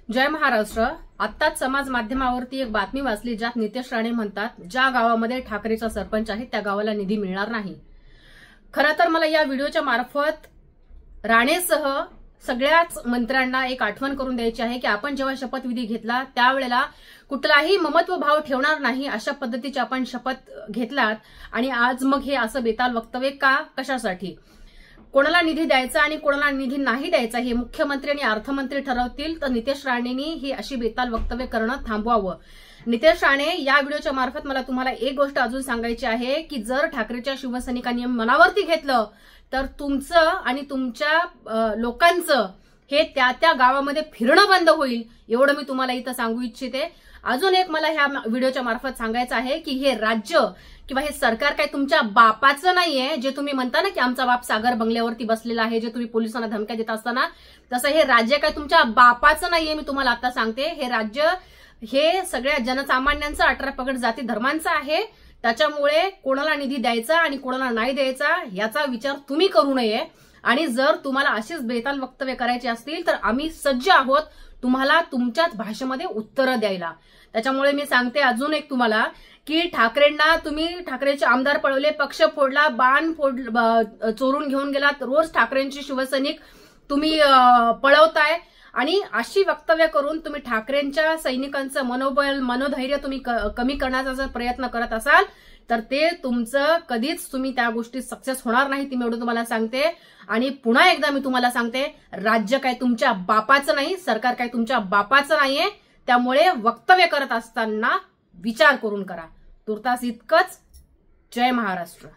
जय महाराष्ट्र। आत्ताच समाज माध्यमावरती एक बातमी वाचली ज्यात नितेश राणे म्हणतात ज्या गावामध्ये ठाकरेचा सरपंच आहे त्या गावाला निधी मिळणार नाही। खरं तर मला या व्हिडिओच्या मार्फत राणेसह सगळ्याच मंत्र्यांना एक आठवण करून द्यायची आहे की आपण जेव्हा शपथविधी घेतला त्यावेळेला कुठलाही ममत्व भाव ठेवणार नाही अशा पद्धतीची आपण शपथ घेतलात आणि आज मग हे असं बेताल वक्तव्य का, कशासाठी? कोणाला निधी द्यायचा आणि कोणाला निधी नाही द्यायचा हे मुख्यमंत्री आणि अर्थमंत्री ठरवतील, तर नितेश राणेंनी ही अशी बेताल वक्तव्य करणं थांबवावं। नितेश राणे, या व्हिडिओच्या मार्फत मला तुम्हाला एक गोष्ट अजून सांगायची आहे की जर ठाकरेच्या शिवसैनिकांनी मनावरती घेतलं तर तुमचं आणि तुमच्या लोकांचं हे त्या गावामध्ये फिरणं बंद होईल, एवढं मी तुम्हाला इथं सांगू इच्छिते। अजून एक मला ह्या व्हिडिओच्या मार्फत सांगायचं आहे की हे राज्य किंवा हे सरकार काय तुमच्या बापाचं नाहीये, जे तुम्ही म्हणता ना की आमचा बाप सागर बंगल्यावरती बसलेला आहे, जे तुम्ही पोलिसांना धमक्या देत असताना, तसं हे राज्य काय तुमच्या बापाचं नाहीये। मी तुम्हाला आता सांगते, हे राज्य हे सगळ्या जनसामान्यांचं 18 पगड जाती धर्मांचं आहे। त्याच्यामुळे कोणाला निधी द्यायचा आणि कोणाला नाही द्यायचा याचा विचार तुम्ही करू नये। आणि जर तुम्हाला अशीच बेताल वक्तव्य करायची असतील तर आम्ही सज्ज आहोत तुम्हाला तुमच्याच भाषेमध्ये उत्तरं द्यायला। त्याच्यामुळे मी सांगते अजून एक तुम्हाला की ठाकरेंना तुम्ही ठाकरेचे आमदार पळवले, पक्ष फोडला, बाण चोरून घेऊन गेलात, रोज ठाकरेंचे शिवसैनिक तुम्ही पळवताय आणि अशी वक्तव्य करून तुम्ही ठाकरेंच्या सैनिकांचं मनोबल, मनोधैर्य तुम्ही कमी करण्याचा जर प्रयत्न करत असाल तर ते तुमचं कधीच तुम्ही त्या गोष्टीत सक्सेस होणार नाही, ती मी एवढं तुम्हाला सांगते। आणि पुन्हा एकदा मी तुम्हाला सांगते, राज्य काय तुमच्या बापाचं नाही, सरकार काय तुमच्या बापाचं नाहीये। त्यामुळे वक्तव्य करत असताना विचार करून करा। तुर्तास इतकंच। जय महाराष्ट्र।